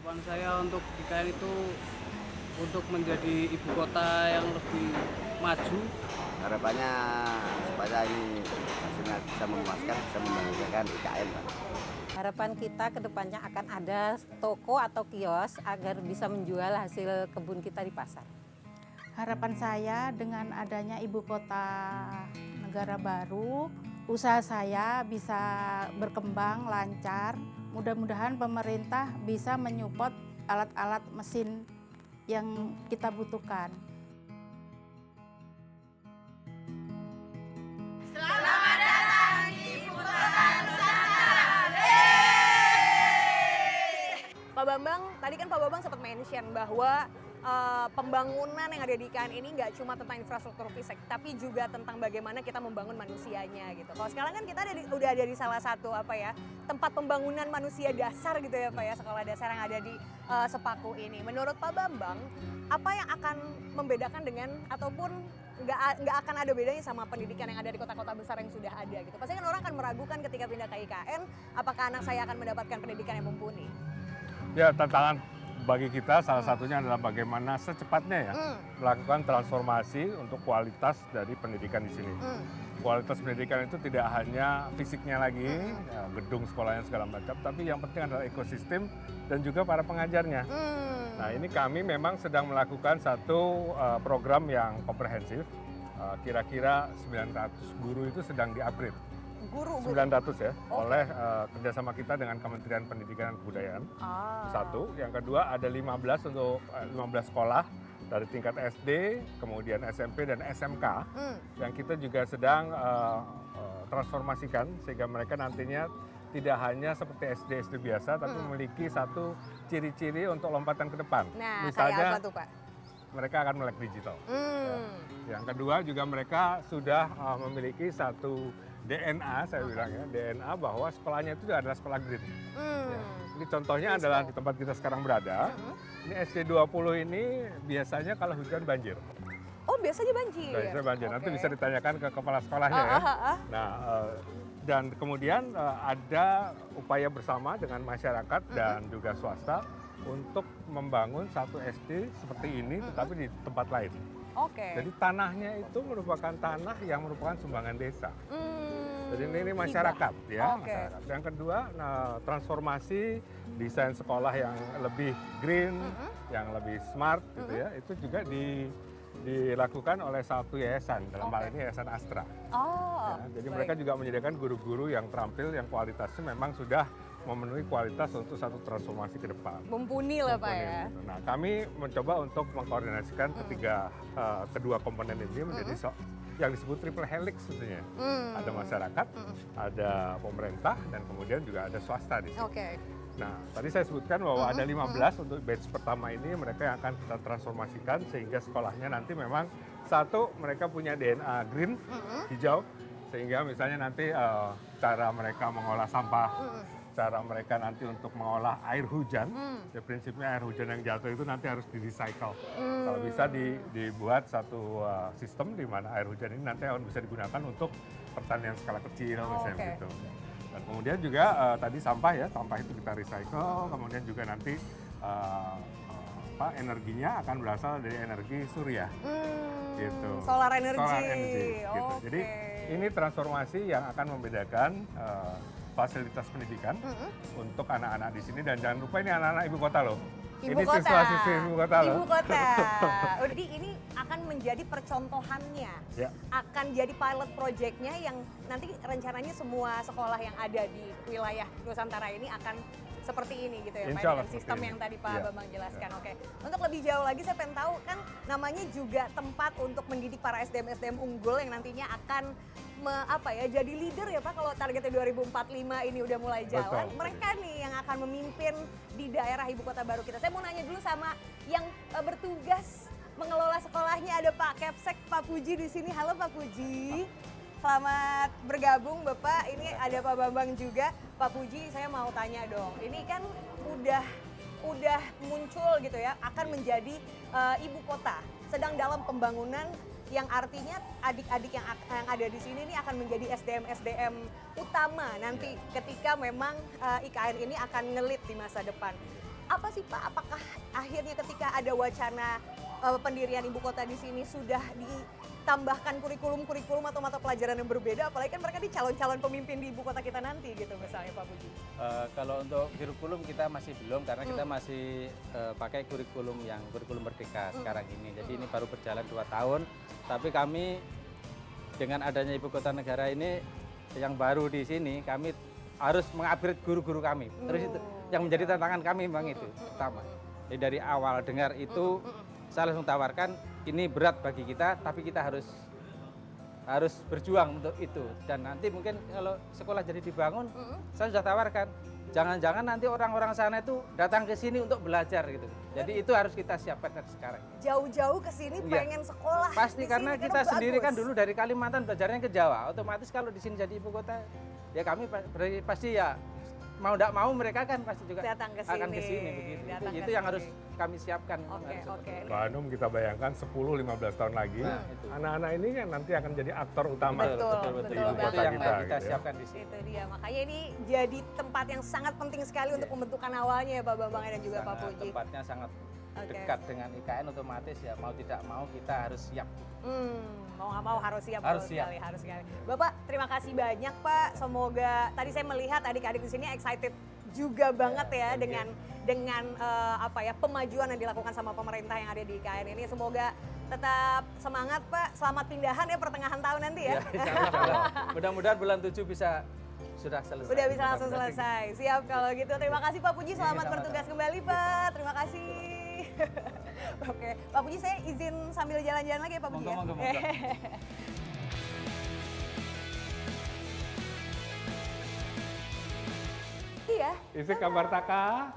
Harapan saya untuk IKN itu untuk menjadi ibu kota yang lebih maju. Harapannya supaya ini hasilnya bisa memuaskan, bisa membahagiakan IKN, Pak. Harapan kita ke depannya akan ada toko atau kios agar bisa menjual hasil kebun kita di pasar. Harapan saya dengan adanya ibu kota negara baru, usaha saya bisa berkembang lancar. Mudah-mudahan pemerintah bisa menyupport alat-alat mesin yang kita butuhkan. Pak Bambang, tadi kan Pak Bambang sempat mention bahwa pembangunan yang ada di IKN ini nggak cuma tentang infrastruktur fisik, tapi juga tentang bagaimana kita membangun manusianya gitu. Kalau sekarang kan kita udah ada di salah satu tempat pembangunan manusia dasar gitu ya Pak ya, sekolah dasar yang ada di Sepaku ini. Menurut Pak Bambang, apa yang akan membedakan dengan ataupun nggak akan ada bedanya sama pendidikan yang ada di kota-kota besar yang sudah ada gitu? Pasti kan orang akan meragukan ketika pindah ke IKN, apakah anak saya akan mendapatkan pendidikan yang mumpuni? Ya, tantangan bagi kita salah satunya adalah bagaimana secepatnya ya melakukan transformasi untuk kualitas dari pendidikan di sini. Kualitas pendidikan itu tidak hanya fisiknya lagi, ya, gedung sekolahnya segala macam, tapi yang penting adalah ekosistem dan juga para pengajarnya. Nah, ini kami memang sedang melakukan satu program yang komprehensif. Kira-kira 900 guru itu sedang di-upgrade. Guru. 900 ya, oleh kerjasama kita dengan Kementerian Pendidikan dan Kebudayaan. Satu, yang kedua ada 15 untuk 15 sekolah dari tingkat SD, kemudian SMP dan SMK yang kita juga sedang transformasikan sehingga mereka nantinya tidak hanya seperti SD biasa, tapi memiliki satu ciri-ciri untuk lompatan ke depan. Nah, misalnya kayak apa tuh Pak? mereka akan melek digital. Ya. Yang kedua juga mereka sudah memiliki satu DNA, saya bilang ya, DNA bahwa sekolahnya itu adalah sekolah green. Ya. Jadi contohnya adalah di tempat kita sekarang berada, ini SD 20 ini biasanya kalau hujan banjir. Oh, biasanya banjir? Biasanya banjir, nanti bisa ditanyakan ke kepala sekolahnya ya. Nah, dan kemudian ada upaya bersama dengan masyarakat dan juga swasta untuk membangun satu SD seperti ini, tetapi di tempat lain. Jadi tanahnya itu merupakan tanah yang merupakan sumbangan desa. Jadi ini masyarakat ya. Masyarakat. Yang kedua, transformasi desain sekolah yang lebih green, yang lebih smart gitu ya. Itu juga dilakukan oleh satu yayasan, dalam hal ini Yayasan Astra. Ya, jadi mereka juga menyediakan guru-guru yang terampil, yang kualitasnya memang sudah memenuhi kualitas untuk satu transformasi ke depan. Mumpuni lah Pak ya. Gitu. Nah, kami mencoba untuk mengkoordinasikan kedua komponen ini menjadi yang disebut triple helix sebetulnya. Ada masyarakat, ada pemerintah, dan kemudian juga ada swasta di sini. Nah, tadi saya sebutkan bahwa ada 15 untuk batch pertama ini mereka yang akan kita transformasikan sehingga sekolahnya nanti memang satu mereka punya DNA green, hijau, sehingga misalnya nanti cara mereka mengolah sampah, cara mereka nanti untuk mengolah air hujan, ya prinsipnya air hujan yang jatuh itu nanti harus di-recycle. Kalau bisa dibuat satu sistem di mana air hujan ini nanti akan bisa digunakan untuk pertanian skala kecil misalnya gitu. Dan kemudian juga tadi sampah ya, sampah itu kita recycle, kemudian juga nanti energinya akan berasal dari energi surya. Gitu. Solar energy. Solar energy gitu. Jadi ini transformasi yang akan membedakan fasilitas pendidikan untuk anak-anak di sini, dan jangan lupa ini anak-anak ibu kota loh. Ibu ini kota. siswa-siswi ibu kota loh. Ibu kota. Jadi ini akan menjadi percontohannya. Ya. Akan jadi pilot projectnya yang nanti rencananya semua sekolah yang ada di wilayah Nusantara ini akan seperti ini gitu ya Pak, dengan sistem yang tadi Pak Bambang jelaskan. Oke. Untuk lebih jauh lagi saya pengen tahu kan namanya juga tempat untuk mendidik para SDM-SDM unggul yang nantinya akan jadi leader ya Pak, kalau targetnya 2045 ini udah mulai jalan. Betul. Mereka nih yang akan memimpin di daerah ibu kota baru kita. Saya mau nanya dulu sama yang bertugas mengelola sekolahnya, ada Pak Kepsek, Pak Puji di sini. Halo Pak Puji. Selamat bergabung Bapak. Ini ada Pak Bambang juga. Pak Puji, saya mau tanya dong. Ini kan udah muncul gitu ya, akan menjadi ibu kota. Sedang dalam pembangunan yang artinya adik-adik yang ada di sini ini akan menjadi SDM utama nanti ketika memang IKN ini akan ngelit di masa depan. apa sih Pak? Apakah akhirnya ketika ada wacana pendirian ibu kota di sini sudah ditambahkan kurikulum atau mata pelajaran yang berbeda? Apalagi kan mereka di calon-calon pemimpin di ibu kota kita nanti gitu misalnya Pak Puji. Kalau untuk kurikulum kita masih belum karena kita masih pakai kurikulum Merdeka sekarang ini. Jadi ini baru berjalan 2 tahun. Tapi kami dengan adanya ibu kota negara ini yang baru di sini, kami harus mengupgrade guru-guru kami. Terus itu yang menjadi tantangan kami memang itu pertama. Jadi dari awal dengar itu saya langsung tawarkan ini berat bagi kita, tapi kita harus berjuang untuk itu. Dan nanti mungkin kalau sekolah jadi dibangun, saya sudah tawarkan, jangan-jangan nanti orang-orang sana itu datang ke sini untuk belajar gitu. Jadi itu harus kita siapkan dari sekarang. Jauh-jauh ke sini pengen sekolah. Pasti di karena sini, kita sendiri kan bagus. dulu dari Kalimantan belajarnya ke Jawa. Otomatis kalau di sini jadi ibu kota, ya kami pasti ya mau tidak mau mereka kan pasti juga Datang ke akan ke sini. sini begitu. Datang Itu ke yang sini. harus kami siapkan. Oke, Harus oke. seperti Mbak Hanum, kita bayangkan 10-15 tahun lagi, Nah, itu. anak-anak ini yang nanti akan jadi aktor utama Betul, di betul ibu banget. kota Itu yang kita. kita gitu ya. siapkan di sini. Itu dia, makanya ini jadi tempat yang sangat penting sekali untuk pembentukan awalnya ya Pak Bambang dan juga Pak Sangat Puji. Tempatnya sangat Oke. dekat dengan IKN, otomatis ya mau tidak mau kita harus siap. Mau nggak mau harus siap, Harus betul siap. sekali, harus sekali. Bapak, terima kasih banyak Pak. Semoga tadi saya melihat adik-adik di sini excited juga banget ya dengan apa ya pemajuan yang dilakukan sama pemerintah yang ada di IKN ini. Semoga tetap semangat Pak. Selamat pindahan ya pertengahan tahun nanti ya. Mudah-mudahan bulan 7 bisa sudah selesai. Udah bisa langsung selesai. Siap kalau gitu. Terima kasih Pak Puji. Selamat sama-sama. bertugas kembali Pak. Terima kasih. Oke, Pak Puji saya izin sambil jalan-jalan lagi ya Pak Puji ya. Monggo. Iya. Isi kabar Taka,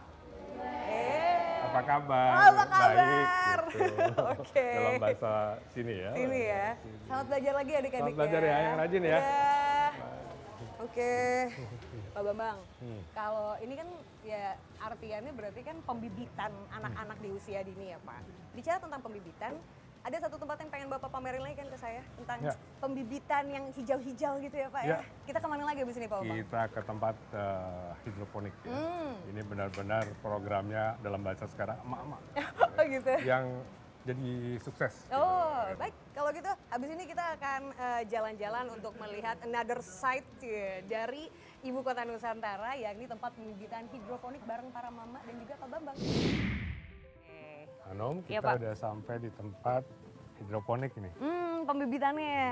apa kabar? Oh, apa kabar? Baik, gitu. Oke. Dalam bahasa sini ya. Ini ya. Selamat belajar lagi adik-adik. Selamat belajar ya, yang rajin ya. Udah. Oke. Pak Bambang, Hmm. kalau ini kan ya artiannya berarti kan pembibitan anak-anak di usia dini ya Pak. Bicara tentang pembibitan, ada satu tempat yang pengen Bapak pamerin lagi kan ke saya tentang Ya. pembibitan yang hijau-hijau gitu ya Pak ya. Ya. Kita kemana lagi abis ini Pak Bambang? Kita ke tempat hidroponik ya. Hmm. Ini benar-benar programnya dalam bahasa sekarang emak-emak Oh gitu. yang jadi sukses. Oh, baik. Kalau gitu, habis ini kita akan jalan-jalan untuk melihat another side dari Ibu Kota Nusantara, yakni tempat pembibitan hidroponik bareng para mama dan juga Pak Bambang. Hanum, Iya, kita Pak. udah sampai di tempat hidroponik ini. Pembibitannya.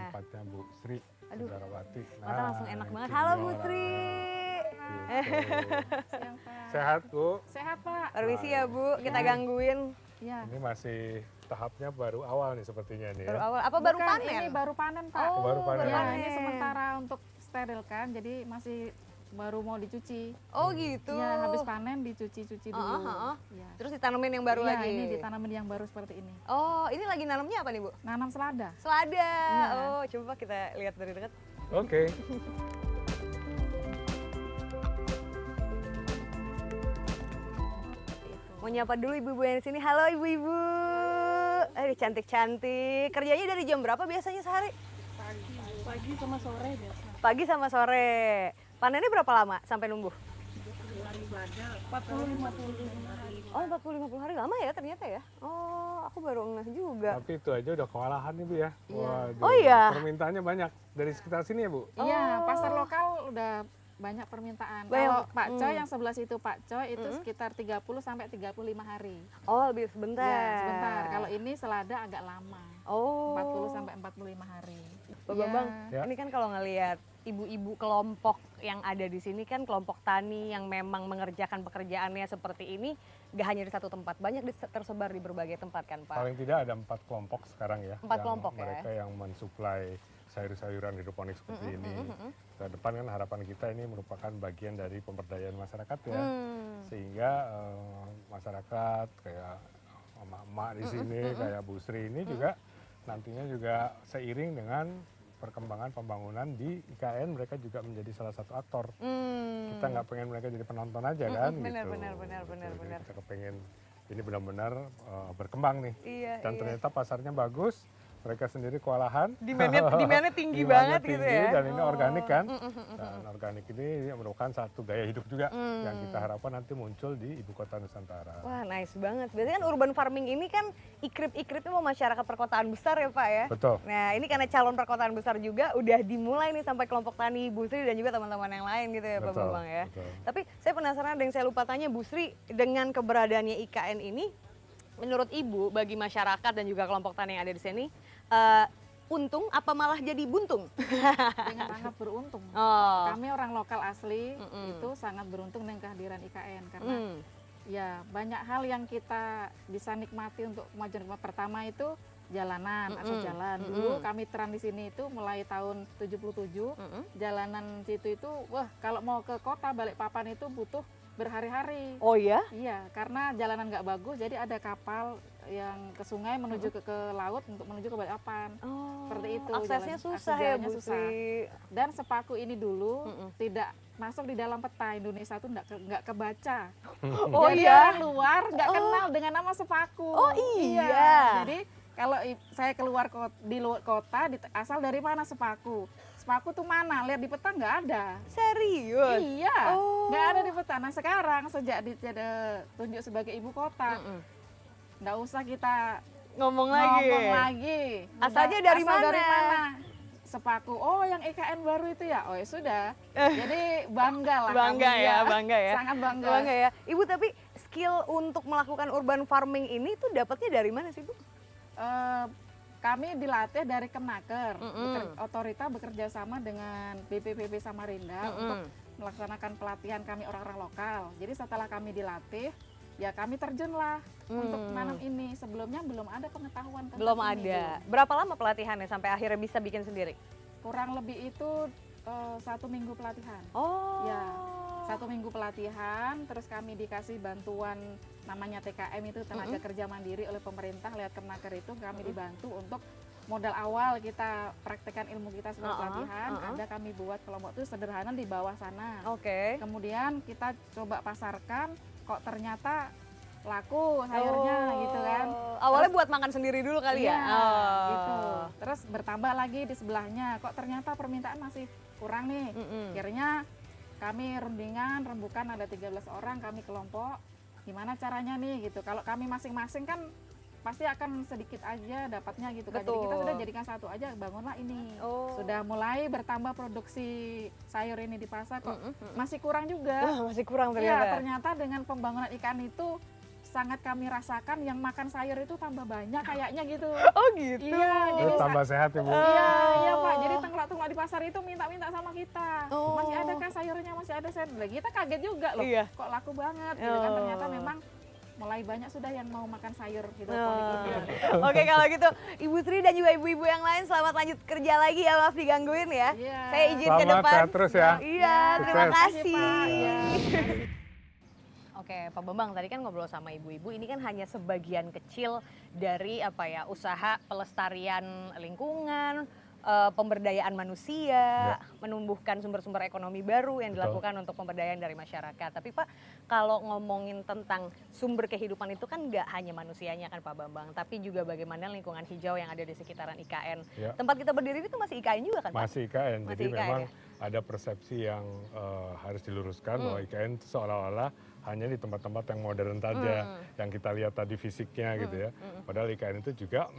Tempatnya Bu Sri Aduh, Sudarawati. Mata langsung enak itu banget. dia Halo Bu orang. Sri. Gitu. Siang, Pak. Sehat Bu? Sehat, Pak. Permisi ya Bu, kita gangguin. Ya. Ini masih tahapnya baru awal nih sepertinya nih Baru ya. awal, apa baru Bukan, panen? Ini baru panen, Pak. Oh, baru panen. Ya, panen. ini sementara untuk sterilkan, jadi masih baru mau dicuci. Oh gitu. Ya, habis panen dicuci-cuci dulu. Ya. Terus ditanamin yang baru Iya, lagi. ini ditanamin yang baru seperti ini. Oh, ini lagi nanamnya apa nih Bu? Nanam selada. Selada. Iya. Oh, coba kita lihat dari dekat. Oke. Mau nyapa dulu ibu-ibu yang di sini. Halo ibu-ibu. Aduh cantik-cantik. Kerjanya dari jam berapa biasanya sehari? Pagi sama sore biasa. Pagi sama sore. Panennya berapa lama sampai numbuh? 40-50 hari. Oh 40-50 hari lama ya ternyata ya. Oh aku baru ngeh juga. Tapi itu aja udah kewalahan nih Bu ya. Waduh, Oh, iya. permintaannya banyak dari sekitar sini ya Bu? Iya, pasar lokal udah banyak permintaan. Banyak. Kalau Pak Coy yang sebelah situ Pak Coy itu sekitar 30 sampai 35 hari. Oh lebih sebentar. Ya, sebentar. Kalau ini selada agak lama. Oh. 40 sampai 45 hari. Pak Ya. Bambang, Ya. ini kan kalau ngelihat ibu-ibu kelompok yang ada di sini kan kelompok tani yang memang mengerjakan pekerjaannya seperti ini, gak hanya di satu tempat, banyak tersebar di berbagai tempat kan Pak? Paling tidak ada 4 kelompok sekarang ya. 4 yang kelompok ya. mereka yang mensuplai sayur-sayuran hidroponik seperti ini. Ke depan kan harapan kita ini merupakan bagian dari pemberdayaan masyarakat ya. Sehingga masyarakat kayak emak-emak di sini, kayak Bu Sri ini juga nantinya juga seiring dengan perkembangan pembangunan di IKN mereka juga menjadi salah satu aktor. Kita nggak pengen mereka jadi penonton aja kan benar, gitu. benar, Jadi benar. kita kepengen ini benar-benar berkembang nih. Iya, Dan iya. ternyata pasarnya bagus, mereka sendiri kewalahan. Demandnya tinggi Demandnya banget gitu tinggi, ya. dan ini organik kan. Dan organik ini merupakan satu gaya hidup juga yang kita harapkan nanti muncul di ibu kota Nusantara. Wah, nice banget. Biasanya kan urban farming ini kan ikrip-ikripnya mau masyarakat perkotaan besar ya Pak ya. Betul. Nah ini karena calon perkotaan besar juga udah dimulai nih sampai kelompok tani Bu Sri dan juga teman-teman yang lain gitu ya Pak Betul, Bambang ya. betul. Tapi saya penasaran ada yang saya lupa tanya Bu Sri, dengan keberadaannya IKN ini menurut Ibu bagi masyarakat dan juga kelompok tani yang ada di sini untung apa malah jadi buntung? Dengan sangat beruntung. Oh. Kami orang lokal asli itu sangat beruntung dengan kehadiran IKN karena ya banyak hal yang kita bisa nikmati untuk kemajuan. Pertama itu jalanan, akses jalan. Dulu kami Tran di sini itu mulai tahun 77, jalanan situ itu wah kalau mau ke kota Balikpapan itu butuh berhari-hari. Oh ya? Iya, karena jalanan nggak bagus, jadi ada kapal yang ke sungai menuju ke laut untuk menuju ke Balikpapan. Oh, Seperti itu. aksesnya jalan- susah akses ya jalannya Bu susah. Sri. Dan sepaku ini dulu tidak masuk di dalam peta Indonesia tuh nggak kebaca. Oh Jadi iya? orang luar nggak kenal dengan nama sepaku. Oh iya. Jadi kalau saya keluar di luar kota, asal dari mana sepaku? Sepaku tuh mana? Lihat di peta nggak ada. Serius? Iya, Oh. nggak ada di peta. Nah sekarang sejak ditunjuk sebagai ibu kota, nggak usah kita Ngomong ngomong lagi. Asalnya Udah, dari asal mana? dari mana? Sepaku, oh yang IKN baru itu ya? Oh ya sudah. Jadi bangga lah. Bangga kami, ya, bangga ya. Sangat bangga. Bangga ya. Ibu tapi skill untuk melakukan urban farming ini tuh dapatnya dari mana sih Bu? Kami dilatih dari Kemenaker, otorita bekerja sama dengan BPPB Samarinda untuk melaksanakan pelatihan kami orang-orang lokal. Jadi setelah kami dilatih, ya kami terjunlah untuk nanam ini. Sebelumnya belum ada pengetahuan tentang Belum ini, ada. Bu. Berapa lama pelatihannya sampai akhirnya bisa bikin sendiri? Kurang lebih itu 1 minggu pelatihan. Oh. Ya, 1 minggu pelatihan, terus kami dikasih bantuan namanya TKM itu tenaga kerja mandiri oleh pemerintah lewat Kemenaker itu kami dibantu untuk modal awal kita praktekkan ilmu kita sebagai pelatihan. Ada kami buat kelompok itu sederhana di bawah sana. Oke. Kemudian kita coba pasarkan, kok ternyata laku sayurnya gitu kan. Awalnya buat makan sendiri dulu kali ya? Iya, gitu. Terus bertambah lagi di sebelahnya, kok ternyata permintaan masih kurang nih. Akhirnya kami rundingan, rembukan ada 13 orang, kami kelompok. Gimana caranya nih gitu. Kalau kami masing-masing kan pasti akan sedikit aja dapatnya gitu kan. Jadi kita Betul. sudah jadikan satu aja, bangunlah ini. Oh. Sudah mulai bertambah produksi sayur ini di pasar kok masih kurang juga. Wah, masih kurang Iya, ternyata. ternyata dengan pembangunan ikan itu sangat kami rasakan yang makan sayur itu tambah banyak kayaknya gitu. Oh gitu. Iya, jadi Tambah sehat ya Bu. iya Pak. Jadi tenglak-tenglak di pasar itu minta-minta sama kita. Oh. Masih ada kan sayurnya, masih ada sayur. Lah kita kaget juga loh. Iya. Kok laku banget gitu kan. Ternyata memang mulai banyak sudah yang mau makan sayur hidroponik ini. Oke kalau gitu Ibu Sri dan juga ibu-ibu yang lain selamat lanjut kerja lagi ya, maaf digangguin ya. Iya. Saya izin ke Selamat depan. sehat terus ya. Iya, terima Sukses. kasih. Pak. Iya. Oke, Pak Bambang tadi kan ngobrol sama ibu-ibu, ini kan hanya sebagian kecil dari apa ya usaha pelestarian lingkungan, pemberdayaan manusia, menumbuhkan sumber-sumber ekonomi baru yang dilakukan untuk pemberdayaan dari masyarakat. Tapi Pak, kalau ngomongin tentang sumber kehidupan itu kan nggak hanya manusianya kan Pak Bambang, tapi juga bagaimana lingkungan hijau yang ada di sekitaran IKN. Ya. Tempat kita berdiri itu masih IKN juga kan Pak? Masih IKN, Masih jadi IKN, memang ya? ada persepsi yang harus diluruskan bahwa IKN itu seolah-olah hanya di tempat-tempat yang modern saja, yang kita lihat tadi fisiknya gitu ya. Padahal IKN itu juga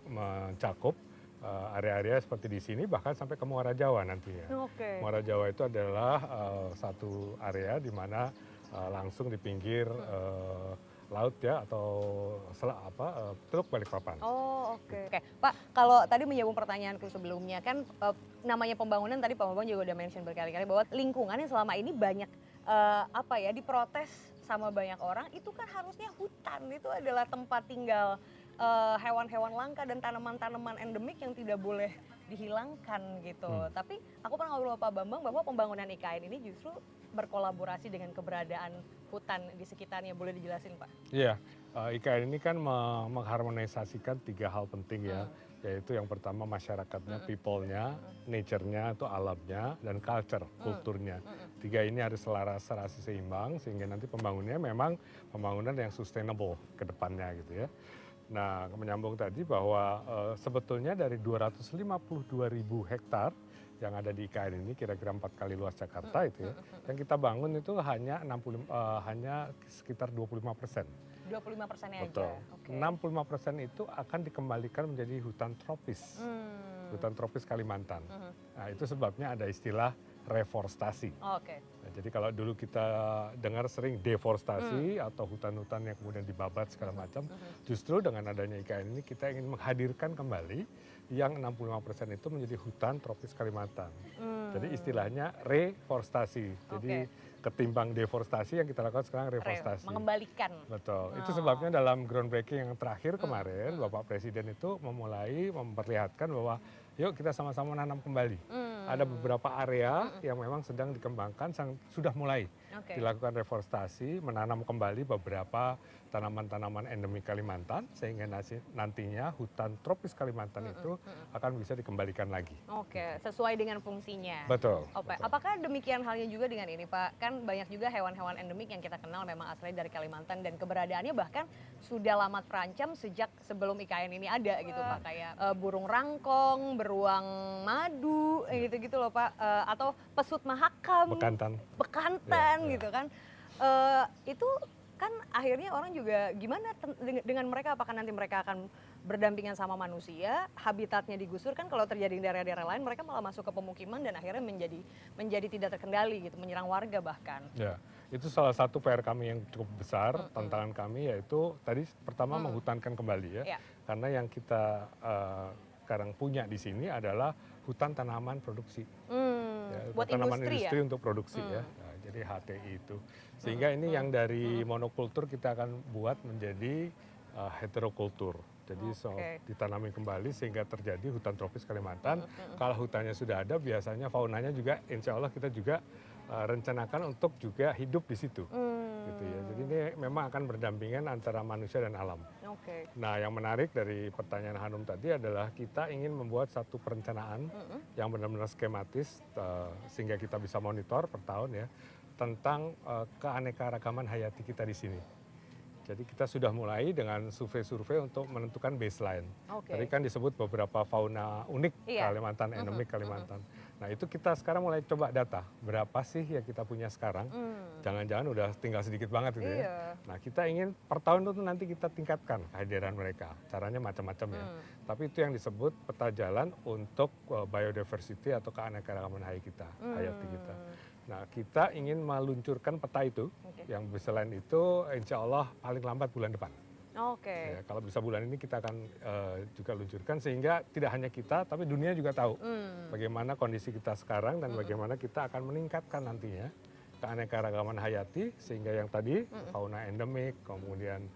mencakup area-area seperti di sini bahkan sampai ke Muara Jawa nantinya. Oke. Muara Jawa itu adalah satu area di mana langsung di pinggir laut ya atau Teluk Balikpapan. Oh oke. Oke Pak, kalau tadi menyambung pertanyaanku sebelumnya kan namanya pembangunan tadi Pak Bambang juga udah mention berkali-kali bahwa lingkungan yang selama ini banyak diprotes sama banyak orang itu kan harusnya hutan itu adalah tempat tinggal hewan-hewan langka dan tanaman-tanaman endemik yang tidak boleh dihilangkan gitu. Tapi aku pernah ngobrol sama Pak Bambang bahwa pembangunan IKN ini justru berkolaborasi dengan keberadaan hutan di sekitarnya. Boleh dijelasin Pak? Iya, IKN ini kan mengharmonisasikan 3 hal penting ya, yaitu yang pertama masyarakatnya, people-nya, nature-nya atau alamnya, dan culture, kulturnya. 3 ini harus selaras, seimbang sehingga nanti pembangunannya memang pembangunan yang sustainable ke depannya gitu ya. Nah, menyambung tadi bahwa sebetulnya dari 252.000 hektar yang ada di IKN ini, kira-kira 4 kali luas Jakarta itu ya, yang kita bangun itu hanya sekitar 25%. 25%-nya aja. Betul. Oke. 65% itu akan dikembalikan menjadi hutan tropis. Hutan tropis Kalimantan. Nah, itu sebabnya ada istilah reforestasi. Oke. Nah, jadi kalau dulu kita dengar sering deforestasi atau hutan-hutan yang kemudian dibabat segala macam, justru dengan adanya IKN ini kita ingin menghadirkan kembali yang 65% itu menjadi hutan tropis Kalimantan. Jadi istilahnya reforestasi. Jadi ketimbang deforestasi yang kita lakukan sekarang reforestasi. Mengembalikan. Betul. Itu sebabnya dalam groundbreaking yang terakhir kemarin Bapak Presiden itu memperlihatkan bahwa yuk kita sama-sama nanam kembali. Ada beberapa area yang memang sedang dikembangkan, sudah mulai dilakukan reforestasi, menanam kembali beberapa tanaman-tanaman endemik Kalimantan, sehingga nantinya hutan tropis Kalimantan itu akan bisa dikembalikan lagi. Oke, sesuai dengan fungsinya. Betul. Oke. Apakah demikian halnya juga dengan ini Pak? Kan banyak juga hewan-hewan endemik yang kita kenal memang asalnya dari Kalimantan dan keberadaannya bahkan sudah lama terancam sejak sebelum IKN ini ada gitu Pak. Kayak burung rangkong, beruang madu, gitu-gitu loh Pak. Atau pesut mahakam. Bekantan gitu kan. Itu kan akhirnya orang juga gimana dengan mereka, apakah nanti mereka akan berdampingan sama manusia, habitatnya digusur, kan kalau terjadi di daerah-daerah lain mereka malah masuk ke pemukiman dan akhirnya menjadi tidak terkendali gitu, menyerang warga bahkan. Ya, itu salah satu PR kami yang cukup besar, tantangan kami yaitu tadi pertama menghutankan kembali ya. Karena yang kita sekarang punya di sini adalah hutan tanaman produksi. Ya, buat tanaman industri ya? untuk produksi ya. Nah, jadi HTI itu. Sehingga ini yang dari monokultur kita akan buat menjadi heterokultur. Jadi ditanami kembali sehingga terjadi hutan tropis Kalimantan. Kalau hutannya sudah ada, biasanya faunanya juga insya Allah kita juga rencanakan untuk juga hidup di situ. Gitu ya. Jadi ini memang akan berdampingan antara manusia dan alam. Nah, yang menarik dari pertanyaan Hanum tadi adalah kita ingin membuat satu perencanaan yang benar-benar skematis sehingga kita bisa monitor per tahun ya tentang keanekaragaman hayati kita di sini. Jadi kita sudah mulai dengan survei-survei untuk menentukan baseline. Tadi kan disebut beberapa fauna unik Kalimantan, endemik Kalimantan. Nah, itu kita sekarang mulai coba data. Berapa sih yang kita punya sekarang? Jangan-jangan udah tinggal sedikit banget gitu ya. Nah, kita ingin per tahun itu nanti kita tingkatkan kehadiran mereka. Caranya macam-macam ya. Tapi itu yang disebut peta jalan untuk biodiversity atau keanekaragaman hayati kita. Nah, kita ingin meluncurkan peta itu, yang baseline itu insya Allah paling lambat bulan depan. Ya, kalau bisa bulan ini kita akan juga luncurkan sehingga tidak hanya kita, tapi dunia juga tahu bagaimana kondisi kita sekarang dan bagaimana kita akan meningkatkan nantinya keanekaragaman hayati sehingga yang tadi fauna endemik, kemudian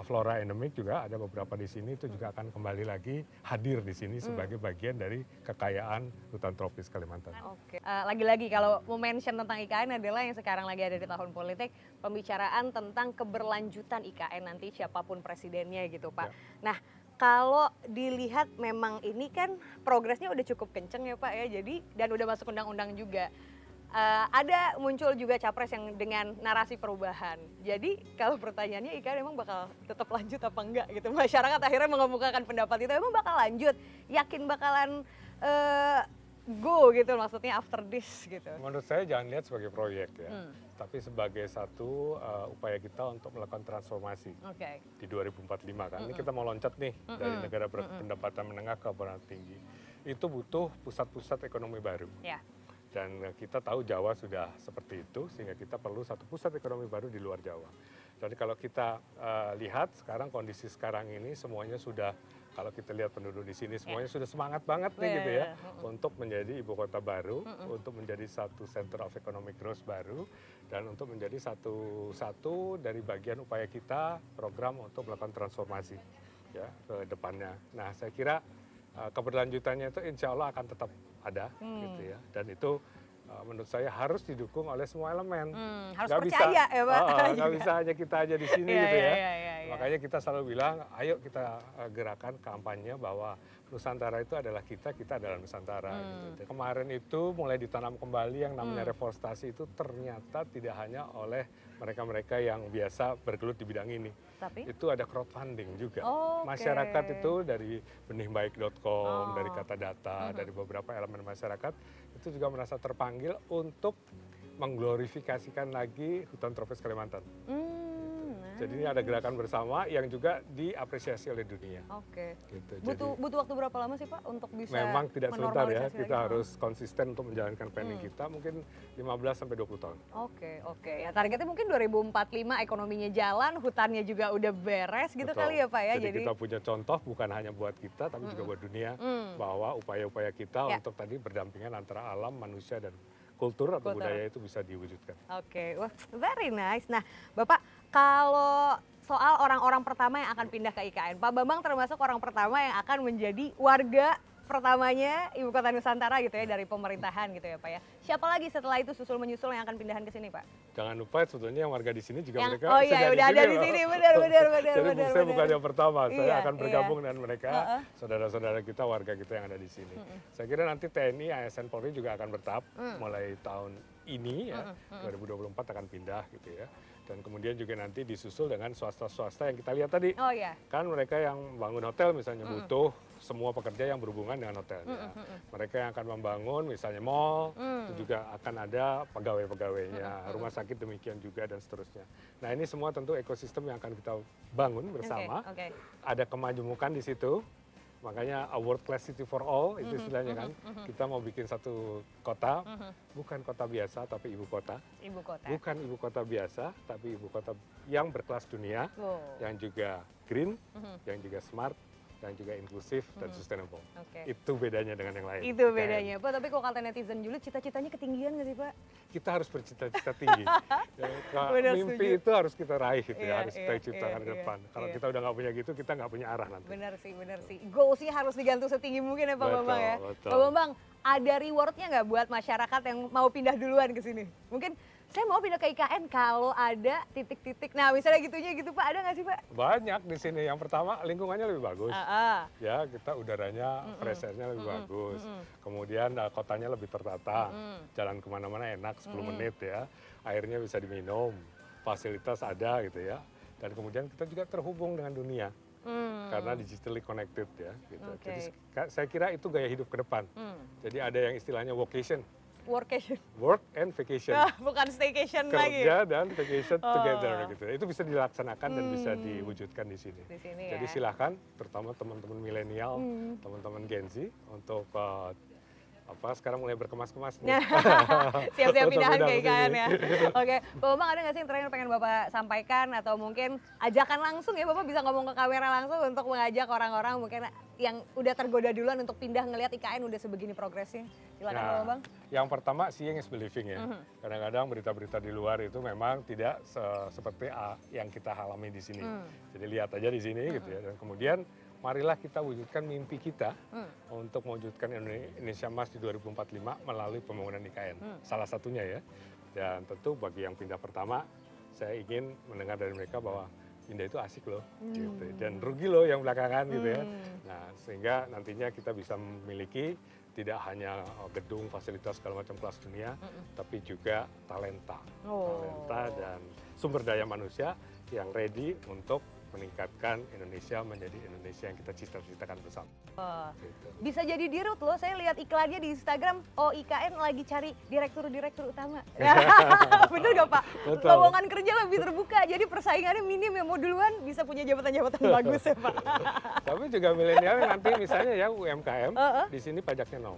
flora endemik juga ada beberapa di sini itu juga akan kembali lagi hadir di sini sebagai bagian dari kekayaan hutan tropis Kalimantan. Lagi-lagi kalau mau mention tentang IKN adalah yang sekarang lagi ada di tahun politik, pembicaraan tentang keberlanjutan IKN nanti siapapun presidennya gitu Pak. Nah, kalau dilihat memang ini kan progresnya udah cukup kenceng ya Pak ya, jadi dan udah masuk undang-undang juga. Ada muncul juga capres yang dengan narasi perubahan. Jadi kalau pertanyaannya IKN emang bakal tetap lanjut apa enggak gitu. Masyarakat akhirnya mengemukakan pendapat itu, emang bakal lanjut, yakin bakalan go gitu maksudnya after this gitu. Menurut saya jangan lihat sebagai proyek ya, tapi sebagai satu upaya kita untuk melakukan transformasi di 2045 kan. Ini kita mau loncat nih dari negara berpendapatan menengah ke pendapatan tinggi. Itu butuh pusat-pusat ekonomi baru. Dan kita tahu Jawa sudah seperti itu, sehingga kita perlu satu pusat ekonomi baru di luar Jawa. Jadi kalau kita lihat sekarang kondisi sekarang ini semuanya sudah, kalau kita lihat penduduk di sini semuanya sudah semangat banget nih gitu ya, untuk menjadi ibu kota baru, untuk menjadi satu center of economic growth baru, dan untuk menjadi satu dari bagian upaya kita program untuk melakukan transformasi ya ke depannya. Nah, saya kira keberlanjutannya itu insya Allah akan tetap ada gitu ya, dan itu menurut saya harus didukung oleh semua elemen. Harus percaya ya Pak. Nggak bisa hanya kita aja di sini gitu ya. Makanya kita selalu bilang, ayo kita gerakan kampanye bahwa Nusantara itu adalah kita adalah Nusantara. Gitu. Kemarin itu mulai ditanam kembali yang namanya reforestasi itu ternyata tidak hanya oleh mereka-mereka yang biasa bergelut di bidang ini. Tapi? Itu ada crowdfunding juga. Oke. Masyarakat itu dari benihbaik.com, dari kata data, dari beberapa elemen masyarakat itu juga merasa terpanggil untuk mengglorifikasikan lagi hutan tropis Kalimantan. Jadi ini ada gerakan bersama yang juga diapresiasi oleh dunia. Oke. Gitu. Butuh waktu berapa lama sih Pak untuk bisa Memang tidak sebentar ya, menormalisasi kita lagi? harus konsisten untuk menjalankan planning kita mungkin 15 sampai 20 tahun. Oke. Ya targetnya mungkin 2045 ekonominya jalan, hutannya juga udah beres gitu Betul. kali ya Pak ya. Jadi kita punya contoh bukan hanya buat kita tapi juga buat dunia bahwa upaya-upaya kita Ya. untuk tadi berdampingan antara alam, manusia dan kultur atau budaya itu bisa diwujudkan. Oke, wah very nice. Nah Bapak, kalau soal orang-orang pertama yang akan pindah ke IKN, Pak Bambang termasuk orang pertama yang akan menjadi warga pertamanya Ibu Kota Nusantara gitu ya, dari pemerintahan gitu ya Pak ya. Siapa lagi setelah itu susul menyusul yang akan pindahan ke sini Pak? Jangan lupa sebetulnya yang warga di sini juga mereka oh iya sudah udah ada di loh. sini, benar. Jadi saya bukan yang pertama, saya Iya, akan bergabung dengan mereka, Heeh. saudara-saudara kita, warga kita yang ada di sini. Saya kira nanti TNI, ASN Polri juga akan bertahap mulai tahun ini ya, 2024 akan pindah gitu ya. Dan kemudian juga nanti disusul dengan swasta-swasta yang kita lihat tadi. Oh iya. Kan mereka yang bangun hotel misalnya butuh semua pekerja yang berhubungan dengan hotelnya. Mereka yang akan membangun misalnya mall, itu juga akan ada pegawai-pegawainya, rumah sakit demikian juga dan seterusnya. Nah ini semua tentu ekosistem yang akan kita bangun bersama. Oke. Ada kemajemukan di situ, makanya a world class city for all itu istilahnya kan. Kita mau bikin satu kota, bukan kota biasa tapi ibu kota. Ibu kota. Bukan ibu kota biasa, tapi ibu kota yang berkelas dunia, Oh. yang juga green, yang juga smart, dan juga inklusif dan sustainable. Oke. Itu bedanya dengan yang lain. Itu IKN. bedanya Pak, tapi kalau kata netizen dulu cita-citanya ketinggian nggak sih Pak? Kita harus bercita-cita tinggi. Ya, Benar, mimpi setuju. itu harus kita raih gitu Iya, ya, harus kita iya, ciptakan iya, ke depan. Kalau iya. kita udah nggak punya gitu, kita nggak punya arah nanti. Benar sih. Goalsnya harus digantung setinggi mungkin ya Pak Betul, Bambang ya. betul. Pak Bambang, ada rewardnya nggak buat masyarakat yang mau pindah duluan ke sini? Mungkin saya mau pindah ke IKN kalau ada titik-titik. Nah misalnya gitunya gitu Pak, ada nggak sih Pak? Banyak di sini. Yang pertama lingkungannya lebih bagus. Ya, kita udaranya, fresh air-nya lebih bagus. Kemudian kotanya lebih tertata. Jalan kemana-mana enak, 10 menit ya. Airnya bisa diminum, fasilitas ada gitu ya. Dan kemudian kita juga terhubung dengan dunia. Karena digitally connected ya. Gitu. Oke. Jadi saya kira itu gaya hidup ke depan. Jadi ada yang istilahnya vocation, Workation, work and vacation. bukan staycation lagi. Kerja dan vacation together gitu. Itu bisa dilaksanakan dan bisa diwujudkan di sini. Di sini Jadi ya. silahkan, terutama teman-teman milenial, teman-teman Gen Z untuk sekarang mulai berkemas-kemas nih. Siap-siap Untuk pindahan pindah ke ke IKN sini. ya. Oke, Pak Bambang ada nggak sih yang terakhir pengen Bapak sampaikan atau mungkin ajakan langsung ya Bapak bisa ngomong ke kamera langsung untuk mengajak orang-orang mungkin yang udah tergoda duluan untuk pindah ngelihat IKN udah sebegini progresnya. Silakan Pak Bambang. Yang pertama seeing is believing ya. Kadang-kadang berita-berita di luar itu memang tidak seperti yang kita alami di sini. Jadi lihat aja di sini gitu ya. Dan kemudian marilah kita wujudkan mimpi kita untuk mewujudkan Indonesia Emas di 2045 melalui pembangunan IKN. Salah satunya ya. Dan tentu bagi yang pindah pertama, saya ingin mendengar dari mereka bahwa pindah itu asik loh, gitu. Dan rugi loh yang belakangan gitu ya. Nah, sehingga nantinya kita bisa memiliki tidak hanya gedung, fasilitas segala macam kelas dunia, tapi juga talenta dan sumber daya manusia yang ready untuk meningkatkan Indonesia menjadi Indonesia yang kita cita-citakan bersama. Gitu. Bisa jadi dirut loh, saya lihat iklannya di Instagram, IKN lagi cari direktur utama. Bener gak Pak? Betul. Lowongan kerja lebih terbuka, jadi persaingannya minim, yang mau duluan bisa punya jabatan-jabatan bagus ya Pak. Tapi juga milenial nanti misalnya ya UMKM, di sini pajaknya nol.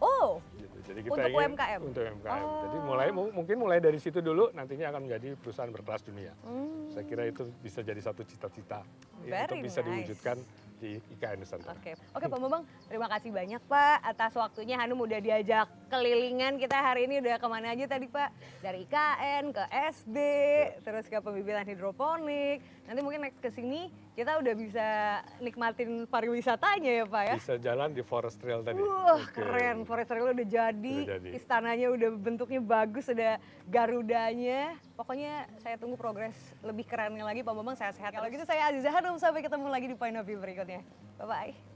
Oh, Gitu. Jadi kita Untuk ingin UMKM? untuk UMKM. Jadi mungkin mulai dari situ dulu nantinya akan menjadi perusahaan berkelas dunia. Saya kira itu bisa jadi satu cita-cita ya, untuk Very bisa nice. diwujudkan di IKN Nusantara. Oke Pak Bambang, terima kasih banyak Pak atas waktunya. Hanum udah diajak kelilingan kita hari ini, udah kemana aja tadi Pak? Dari IKN ke SD, terus ke pembibitan hidroponik. Nanti mungkin next ke sini kita udah bisa nikmatin pariwisatanya ya Pak ya. Bisa jalan di Forest Trail tadi. Wah Oke. keren, Forest Trail udah jadi, Udah jadi. istananya udah bentuknya bagus, ada garudanya. Pokoknya saya tunggu progres lebih kerennya lagi Pak Bambang, sehat-sehat. Kalau gitu saya Aziza Hanum, sampai ketemu lagi di Point of View berikutnya. Bye-bye.